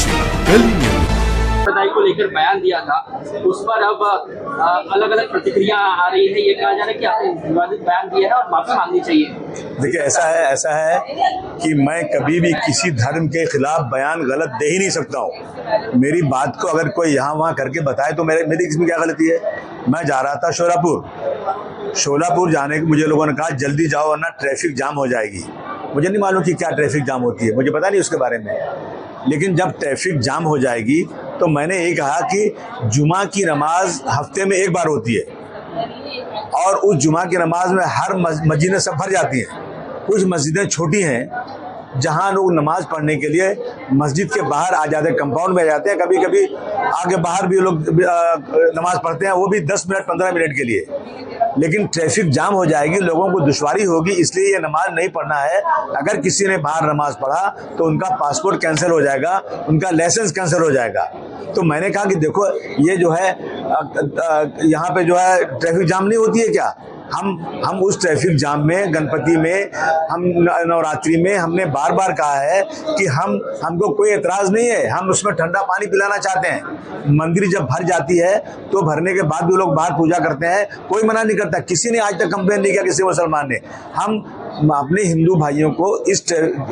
देखिए दिल्ली न्यूज। बधाई को लेकर बयान दिया था, उस पर अब अलग अलग प्रतिक्रिया आ रही है। ये कहा जा रहा है कि आपने विवादित बयान दिया है और माफी मांगनी चाहिए। देखिए, ऐसा है कि मैं कभी भी किसी धर्म के खिलाफ बयान गलत दे ही नहीं सकता हूँ। मेरी बात को अगर कोई यहाँ वहाँ करके बताए तो मेरी इसमें क्या गलती है। मैं जा रहा था शोलापुर जाने के, मुझे लोगों ने कहा जल्दी जाओ वरना ट्रैफिक जाम हो जाएगी। मुझे नहीं मालूम कि क्या ट्रैफिक जाम होती है, मुझे पता नहीं उसके बारे में। लेकिन जब ट्रैफिक जाम हो जाएगी तो मैंने ये कहा कि जुमा की नमाज हफ्ते में एक बार होती है और उस जुमा की नमाज में हर मस्जिदें सब भर जाती हैं। कुछ मस्जिदें छोटी हैं जहां लोग नमाज पढ़ने के लिए मस्जिद के बाहर आ जाते हैं, कंपाउंड में जाते हैं। कभी कभी आगे बाहर भी लोग नमाज पढ़ते हैं, वो भी 10 मिनट 15 मिनट के लिए। लेकिन ट्रैफिक जाम हो जाएगी, लोगों को दुश्वारी होगी, इसलिए ये नमाज नहीं पढ़ना है। अगर किसी ने बाहर नमाज पढ़ा तो उनका पासपोर्ट कैंसिल हो जाएगा, उनका लाइसेंस कैंसिल हो जाएगा। तो मैंने कहा कि देखो, ये जो है यहाँ पे जो है ट्रैफिक जाम नहीं होती है क्या। हम उस ट्रैफिक जाम में, गणपति में, हम नवरात्रि में हमने बार बार कहा है कि हमको कोई एतराज़ नहीं है। हम उसमें ठंडा पानी पिलाना चाहते हैं। मंदिर जब भर जाती है तो भरने के बाद भी लोग बाहर पूजा करते हैं, कोई मना नहीं करता। किसी ने आज तक कंप्लेन नहीं किया, किसी मुसलमान ने। हम अपने हिंदू भाइयों को इस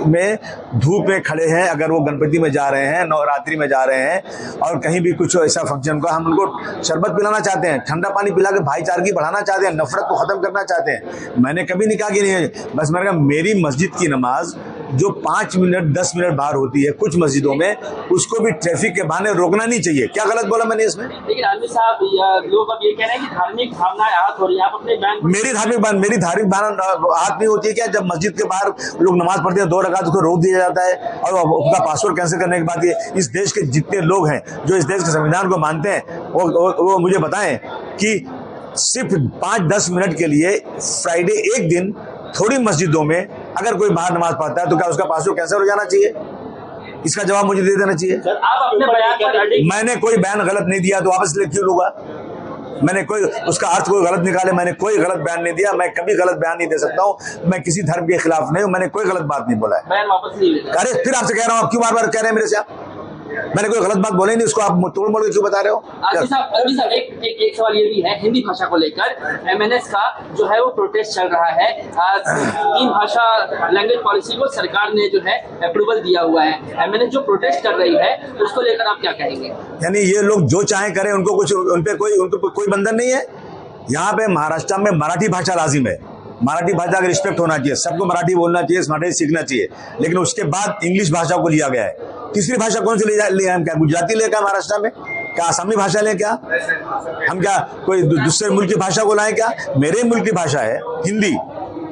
में धूप में खड़े हैं, अगर वो गणपति में जा रहे हैं, नवरात्रि में जा रहे हैं और कहीं भी कुछ ऐसा फंक्शन का, हम उनको शरबत पिलाना चाहते हैं, ठंडा पानी पिला के भाईचारगी बढ़ाना चाहते हैं, नफरत को खत्म करना चाहते हैं। मैंने कभी नहीं कहा कि नहीं है। बस मैंने कहा मेरी मस्जिद की नमाज जो 5 मिनट 10 मिनट बाहर होती है कुछ मस्जिदों में, उसको भी ट्रैफिक के बहाने रोकना नहीं चाहिए। क्या गलत बोला मैंने इसमें? लेकिन आदमी साहब, लोग अब ये कह रहे हैं कि धार्मिक भावनाएं आहत हो रही है। आप अपने बयान मेरी धार्मिक भावना आहत नहीं होती है क्या? जब मस्जिद के बाहर लोग नमाज पढ़ते हैं 2 रकात, उसको रोक दिया जाता है और उसका पासपोर्ट कैंसिल करने की बात है। इस देश के जितने लोग हैं जो इस देश के संविधान को मानते हैं, वो मुझे बताएं कि सिर्फ 5-10 मिनट के लिए फ्राइडे एक दिन थोड़ी मस्जिदों में अगर कोई बाहर नमाज पढ़ता है तो क्या उसका पासपोर्ट कैंसिल हो जाना चाहिए? इसका जवाब मुझे दे देना चाहिए। आप अपने बयान पर मैंने कोई बयान गलत नहीं दिया तो वापस ले क्यों लूंगा? मैंने कोई उसका अर्थ कोई गलत निकाले, मैंने कोई गलत बयान नहीं दिया। मैं कभी गलत बयान नहीं दे सकता हूँ। मैं किसी धर्म के खिलाफ नहीं हूँ, मैंने कोई गलत बात नहीं बोला है। बयान वापस नहीं लेते। अरे फिर आपसे कह रहा हूँ, आप क्यों बार बार कह रहे हैं मेरे से? आप मैंने कोई गलत बात बोले नहीं, उसको आप तोड़ मोड़ के क्यों बता रहे हो? आदमी साहब, एक सवाल ये भी है हिंदी भाषा को लेकर। MNS का जो है वो प्रोटेस्ट चल रहा है। 3 भाषा लैंग्वेज पॉलिसी को सरकार ने जो है अप्रूवल दिया हुआ है। MNS जो प्रोटेस्ट कर रही है उसको लेकर आप क्या कहेंगे? यानी ये लोग जो चाहे करें, उनको कुछ उनपे कोई बंधन नहीं है। यहाँ पे महाराष्ट्र में मराठी भाषा लाजिम है। मराठी भाषा का रिस्पेक्ट होना चाहिए, सबको मराठी बोलना चाहिए, मराठी सीखना चाहिए। लेकिन उसके बाद इंग्लिश भाषा को लिया गया है। तीसरी भाषा कौन सी लिया हम? क्या गुजराती ले क्या महाराष्ट्र में? क्या असमी भाषा ले क्या? हम क्या कोई दूसरे मुल्क की भाषा को लाएं क्या? मेरे मुल्क की भाषा है हिंदी।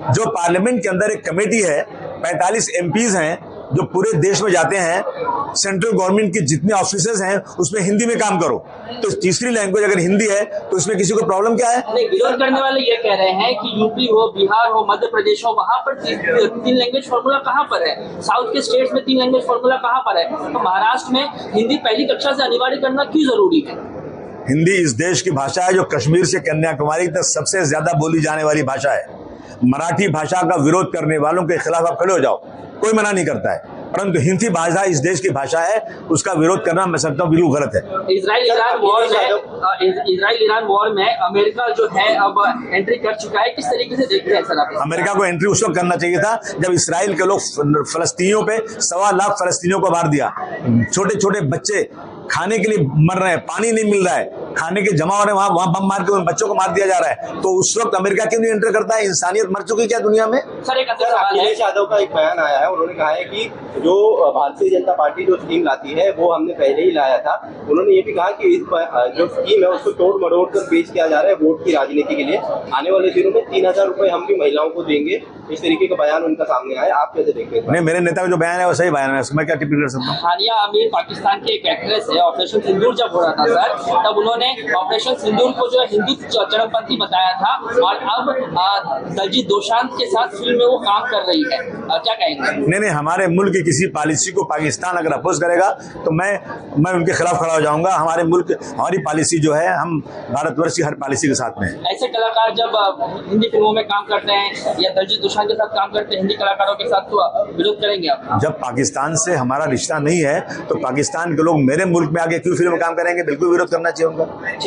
जो पार्लियामेंट के अंदर एक कमेटी है, 45 MPs हैं जो पूरे देश में जाते हैं, सेंट्रल गवर्नमेंट के जितने ऑफिसर्स हैं उसमें हिंदी में काम करो। तो तीसरी लैंग्वेज अगर हिंदी है तो इसमें किसी को प्रॉब्लम क्या है? विरोध करने वाले ये कह रहे हैं कि यूपी हो, बिहार हो, मध्य प्रदेश हो, वहाँ पर 3 लैंग्वेज फॉर्मूला कहाँ पर है? साउथ के स्टेट्स में 3 लैंग्वेज फॉर्मूला कहाँ पर है? तो महाराष्ट्र में हिंदी पहली कक्षा से अनिवार्य करना क्यों जरूरी है? हिंदी इस देश की भाषा है जो कश्मीर से कन्याकुमारी तक सबसे ज्यादा बोली जाने वाली भाषा है। मराठी भाषा का विरोध करने वालों के खिलाफ आप खड़े हो जाओ, कोई मना नहीं करता है। परंतु हिंदी भाषा इस देश की भाषा है, उसका विरोध करना मैं समझता हूँ बिल्कुल गलत है। इजराइल ईरान वॉर में अमेरिका जो है अब एंट्री कर चुका है। किस तरीके से देखते हैं सर आप? अमेरिका को एंट्री उस वक्त करना चाहिए था जब इसराइल के लोग फलस्तीनियों पे 1.25 लाख फलस्तीनियों को मार दिया। छोटे छोटे बच्चे खाने के लिए मर रहे हैं, पानी नहीं मिल रहा है, खाने के जमा हो रहे हैं, वहां बम मार के उन बच्चों को मार दिया जा रहा है। तो उस वक्त अमेरिका क्यों नहीं एंटर करता है? इंसानियत मर चुकी क्या दुनिया में? सर एक अखिलेश यादव का एक बयान आया है, उन्होंने कहा है कि जो भारतीय जनता पार्टी जो स्कीम लाती है वो हमने पहले ही लाया था। उन्होंने ये भी कहा कि इस जो स्कीम है उसको तोड़ मरोड़ कर पेश किया जा रहा है वोट की राजनीति के लिए। आने वाले दिनों में 3000 रुपए हम भी महिलाओं को देंगे, इस तरीके का बयान उनका सामने आया। आप कैसे देखते हैं? नहीं, मेरे नेता का जो बयान है वो सही बयान है, उसमें क्या टिप्पणी कर सकता हूँ? हानिया अमीर पाकिस्तान की एक एक्ट्रेस है। ऑपरेशन सिंदूर जब हो रहा था सर, तब उन्होंने ने ऑपरेशन सिंदूर को जो है हिंदू चरमपंथी बताया था, और अब दलजीत दोसांझ के साथ फिल्म में वो काम कर रही है, क्या कहेंगे? नहीं, हमारे मुल्क की किसी पॉलिसी को पाकिस्तान अगर अपोज करेगा तो मैं उनके खिलाफ खड़ा हो जाऊंगा। हमारे मुल्क, हमारी पॉलिसी जो है, हम भारतवर्ष की हर पॉलिसी के साथ में है। ऐसे कलाकार जब हिंदी फिल्मों में काम करते हैं या दलजीत दोसांझ के साथ काम करते हैं हिंदी कलाकारों के साथ, तो विरोध करेंगे आप? जब पाकिस्तान से हमारा रिश्ता नहीं है तो पाकिस्तान के लोग मेरे मुल्क में आके क्यों फिल्म में काम करेंगे? बिल्कुल विरोध करना चाहिए उनका।